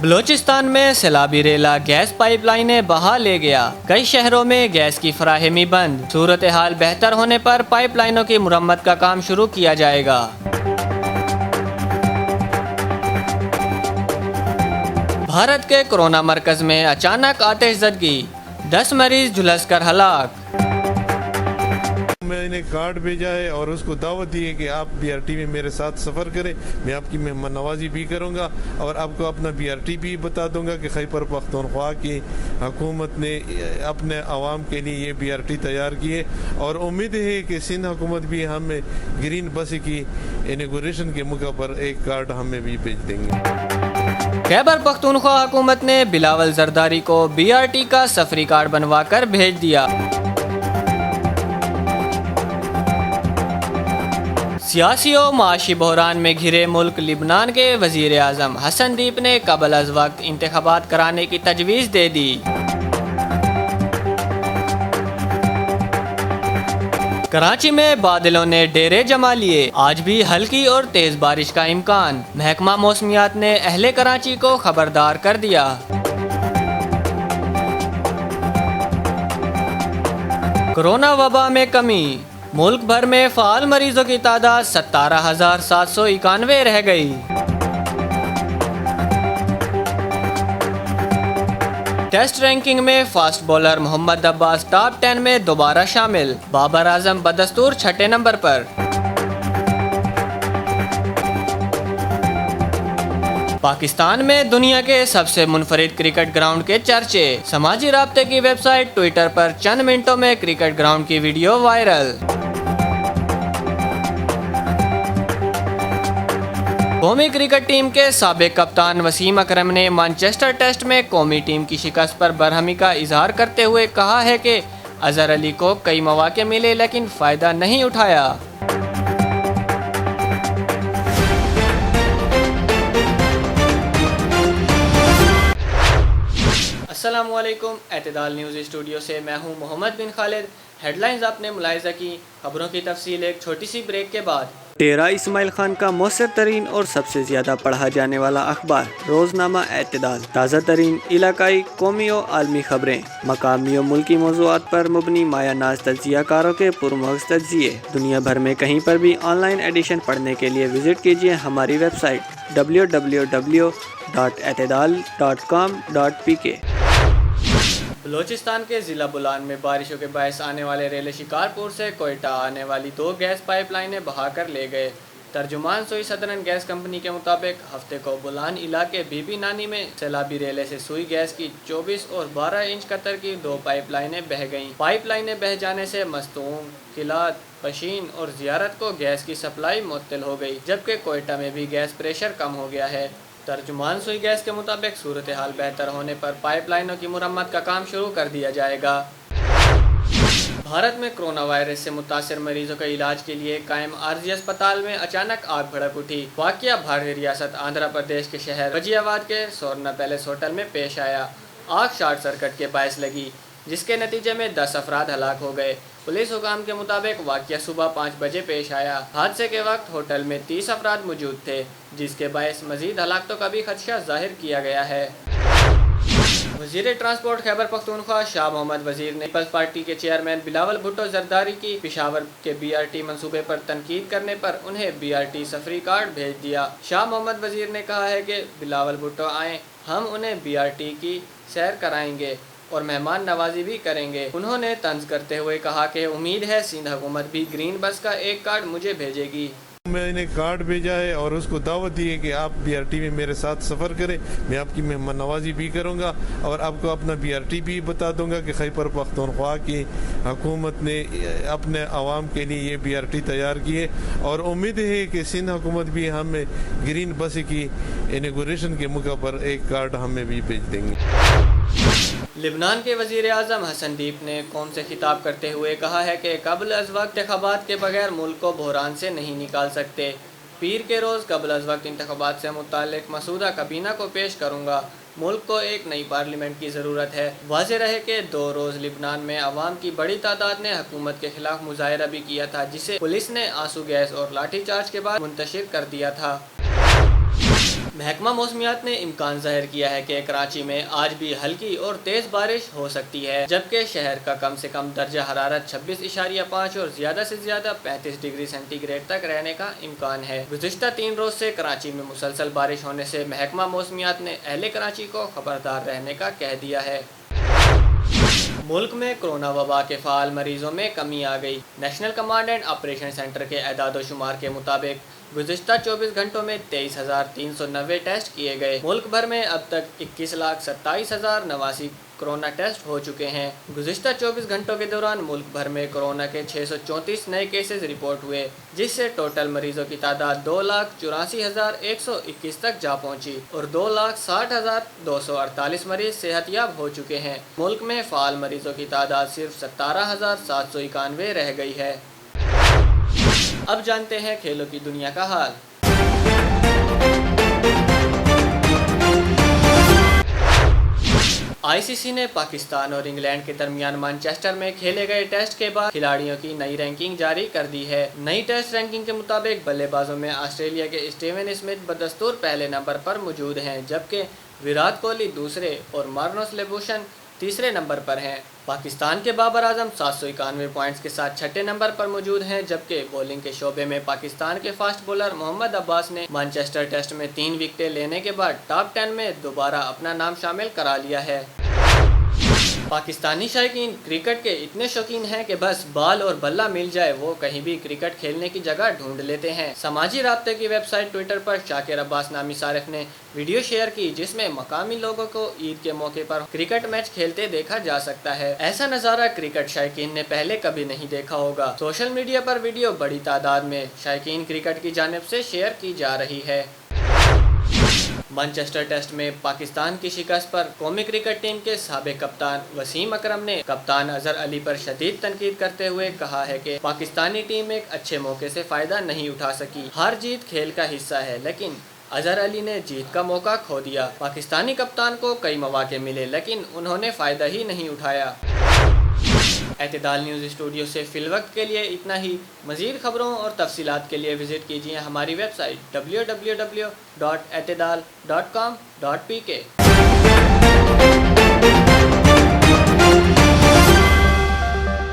بلوچستان میں سیلابی ریلا gas pipe لائنیں بہا لے گیا، کئی شہروں میں گیس کی فراہمی بند۔ صورتحال بہتر ہونے پر پائپ لائنوں کی مرمت کا کام شروع کیا جائے گا۔ بھارت کے کورونا مرکز میں اچانک آتش زدگی، 10 مریض جھلس کر ہلاک۔ میں نے کارڈ بھیجا ہے اور اس کو دعوت دی ہے کہ آپ بی آر ٹی میں میرے ساتھ سفر کریں، میں آپ کی مہمان نوازی بھی کروں گا اور آپ کو اپنا بی آر ٹی بھی بتا دوں گا کہ خیبر پختونخوا کی حکومت نے اپنے عوام کے لیے یہ بی آر ٹی تیار کی ہے، اور امید ہے کہ سندھ حکومت بھی ہمیں گرین بس کی انیگوریشن کے موقع پر ایک کارڈ ہمیں بھی بھیج دیں گے۔ خیبر پختونخوا حکومت نے بلاول زرداری کو بی آر ٹی کا سفری کارڈ بنوا کر بھیج دیا۔ سیاسی و معاشی بحران میں گھرے ملک لبنان کے وزیر اعظم حسن دیپ نے قبل از وقت انتخابات کرانے کی تجویز دے دی۔ کراچی میں بادلوں نے ڈیرے جما لیے، آج بھی ہلکی اور تیز بارش کا امکان، محکمہ موسمیات نے اہل کراچی کو خبردار کر دیا۔ کورونا وبا میں کمی، ملک بھر میں فعال مریضوں کی تعداد 17,791 رہ گئی۔ ٹیسٹ رینکنگ میں فاسٹ بولر محمد عباس ٹاپ 10 میں دوبارہ شامل، بابر اعظم بدستور 6 نمبر پر۔ پاکستان میں دنیا کے سب سے منفرد کرکٹ گراؤنڈ کے چرچے، سماجی رابطے کی ویب سائٹ ٹویٹر پر چند منٹوں میں کرکٹ گراؤنڈ کی ویڈیو وائرل۔ قومی کرکٹ ٹیم کے سابق کپتان وسیم اکرم نے مانچسٹر ٹیسٹ میں قومی ٹیم کی شکست پر برہمی کا اظہار کرتے ہوئے کہا ہے کہ اظہر علی کو کئی مواقع ملے لیکن فائدہ نہیں اٹھایا۔ السلام علیکم، اعتدال نیوز اسٹوڈیو سے میں ہوں محمد بن خالد۔ ہیڈ لائنز آپ نے ملاحظہ کی، خبروں کی تفصیل ایک چھوٹی سی بریک کے بعد۔ ڈیرہ اسماعیل خان کا مؤثر ترین اور سب سے زیادہ پڑھا جانے والا اخبار روزنامہ اعتدال، تازہ ترین علاقائی، قومی و عالمی خبریں، مقامی و ملکی موضوعات پر مبنی مایہ ناز تجزیہ کاروں کے پرمغز تجزیے، دنیا بھر میں کہیں پر بھی آن لائن ایڈیشن پڑھنے کے لیے وزٹ کیجیے ہماری ویب سائٹ www.اعتدال.com.pk۔ بلوچستان کے ضلع بولان میں بارشوں کے باعث آنے والے ریلے شکارپور سے کوئٹہ آنے والی 2 گیس پائپ لائنیں بہا کر لے گئے۔ ترجمان سوئی سدرن گیس کمپنی کے مطابق ہفتے کو بولان علاقے بی بی نانی میں سیلابی ریلے سے سوئی گیس کی 24 اور 12 انچ قطر کی 2 پائپ لائنیں بہہ گئیں۔ پائپ لائنیں بہہ جانے سے مستونگ، قلات، پشین اور زیارت کو گیس کی سپلائی معطل ہو گئی، جبکہ کوئٹہ میں بھی گیس پریشر کم ہو گیا ہے۔ ترجمان سوئی گیس کے مطابق صورتحال بہتر ہونے پر پائپ لائنوں کی مرمت کا کام شروع کر دیا جائے گا۔ بھارت میں کورونا وائرس سے متاثر مریضوں کے علاج کے لیے قائم عارضی اسپتال میں اچانک آگ بھڑک اٹھی۔ واقعہ بھارتی ریاست آندھرا پردیش کے شہر وجی آباد کے سورنا پیلیس ہوٹل میں پیش آیا۔ آگ شارٹ سرکٹ کے باعث لگی، جس کے نتیجے میں 10 افراد ہلاک ہو گئے۔ پولیس حکام کے مطابق واقعہ صبح 5 بجے پیش آیا۔ حادثے کے وقت ہوٹل میں 30 افراد موجود تھے، جس کے باعث مزید ہلاکتوں کا بھی خدشہ ظاہر کیا گیا ہے۔ وزیر ٹرانسپورٹ خیبر پختونخوا شاہ محمد وزیر نے پیپلز پارٹی کے چیئرمین بلاول بھٹو زرداری کی پشاور کے بی آر ٹی منصوبے پر تنقید کرنے پر انہیں بی آر ٹی سفری کارڈ بھیج دیا۔ شاہ محمد وزیر نے کہا ہے کہ بلاول بھٹو آئیں، ہم انہیں بی آر ٹی کی سیر کرائیں گے اور مہمان نوازی بھی کریں گے۔ انہوں نے طنز کرتے ہوئے کہا کہ امید ہے سندھ حکومت بھی گرین بس کا ایک کارڈ مجھے بھیجے گی۔ میں نے کارڈ بھیجا ہے اور اس کو دعوت دی ہے کہ آپ بی آر ٹی میں میرے ساتھ سفر کریں، میں آپ کی مہمان نوازی بھی کروں گا اور آپ کو اپنا بی آر ٹی بھی بتا دوں گا کہ خیبر پختونخوا کی حکومت نے اپنے عوام کے لیے یہ بی آر ٹی تیار کی ہے، اور امید ہے کہ سندھ حکومت بھی ہمیں گرین بس کی انیگوریشن کے موقع پر ایک کارڈ ہمیں بھی بھیج دیں گے۔ لبنان کے وزیر اعظم حسن دیپ نے قوم سے خطاب کرتے ہوئے کہا ہے کہ قبل از وقت انتخابات کے بغیر ملک کو بحران سے نہیں نکال سکتے۔ پیر کے روز قبل از وقت انتخابات سے متعلق مسودہ کابینہ کو پیش کروں گا۔ ملک کو ایک نئی پارلیمنٹ کی ضرورت ہے۔ واضح رہے کہ 2 روز لبنان میں عوام کی بڑی تعداد نے حکومت کے خلاف مظاہرہ بھی کیا تھا، جسے پولیس نے آنسو گیس اور لاٹھی چارج کے بعد منتشر کر دیا تھا۔ محکمہ موسمیات نے امکان ظاہر کیا ہے کہ کراچی میں آج بھی ہلکی اور تیز بارش ہو سکتی ہے، جبکہ شہر کا کم سے کم درجہ حرارت 26.5 اور زیادہ سے زیادہ 35 ڈگری سینٹی گریڈ تک رہنے کا امکان ہے۔ گزشتہ 3 روز سے کراچی میں مسلسل بارش ہونے سے محکمہ موسمیات نے اہل کراچی کو خبردار رہنے کا کہہ دیا ہے۔ ملک میں کرونا وبا کے فعال مریضوں میں کمی آ گئی۔ National command and operation centre کے اعداد و شمار کے مطابق گزشتہ 24 گھنٹوں میں 23,390 ٹیسٹ کیے گئے۔ ملک بھر میں اب تک 21,27,089 کرونا ٹیسٹ ہو چکے ہیں۔ گزشتہ 24 گھنٹوں کے دوران ملک بھر میں کرونا کے 634 نئے کیسز رپورٹ ہوئے، جس سے ٹوٹل مریضوں کی تعداد 2,84,121 تک جا پہنچی اور 2,60,248 مریض صحت یاب ہو چکے ہیں۔ ملک میں فعال مریضوں کی تعداد صرف 17,791 رہ گئی ہے۔ اب جانتے ہیں کھیلوں کی دنیا کا حال۔ آئی سی سی نے پاکستان اور انگلینڈ کے درمیان مانچسٹر میں کھیلے گئے ٹیسٹ کے بعد کھلاڑیوں کی نئی رینکنگ جاری کر دی ہے۔ نئی ٹیسٹ رینکنگ کے مطابق بلے بازوں میں آسٹریلیا کے اسٹیون اسمتھ بدستور پہلے نمبر پر موجود ہیں، جبکہ وراٹ کوہلی دوسرے اور مارنس لیبوشن تیسرے نمبر پر ہیں۔ پاکستان کے بابر اعظم 791 پوائنٹس کے ساتھ چھٹے نمبر پر موجود ہیں، جبکہ بولنگ کے شعبے میں پاکستان کے فاسٹ بولر محمد عباس نے مانچسٹر ٹیسٹ میں 3 وکٹیں لینے کے بعد ٹاپ 10 میں دوبارہ اپنا نام شامل کرا لیا ہے۔ پاکستانی شائقین کرکٹ کے اتنے شوقین ہیں کہ بس بال اور بلہ مل جائے وہ کہیں بھی کرکٹ کھیلنے کی جگہ ڈھونڈ لیتے ہیں۔ سماجی رابطے کی ویب سائٹ ٹویٹر پر شاکر عباس نامی صارف نے ویڈیو شیئر کی، جس میں مقامی لوگوں کو عید کے موقع پر کرکٹ میچ کھیلتے دیکھا جا سکتا ہے۔ ایسا نظارہ کرکٹ شائقین نے پہلے کبھی نہیں دیکھا ہوگا۔ سوشل میڈیا پر ویڈیو بڑی تعداد میں شائقین کرکٹ کی جانب سے شیئر کی جا رہی ہے۔ مانچسٹر ٹیسٹ میں پاکستان کی شکست پر قومی کرکٹ ٹیم کے سابق کپتان وسیم اکرم نے کپتان اظہر علی پر شدید تنقید کرتے ہوئے کہا ہے کہ پاکستانی ٹیم ایک اچھے موقع سے فائدہ نہیں اٹھا سکی۔ ہار جیت کھیل کا حصہ ہے، لیکن اظہر علی نے جیت کا موقع کھو دیا۔ پاکستانی کپتان کو کئی مواقع ملے، لیکن انہوں نے فائدہ ہی نہیں اٹھایا۔ اعتدال نیوز اسٹوڈیو سے فی الوقت کے لیے اتنا ہی۔ مزید خبروں اور تفصیلات کے لیے وزٹ کیجیے ہماری ویب سائٹ www.اعتدال.com.pk۔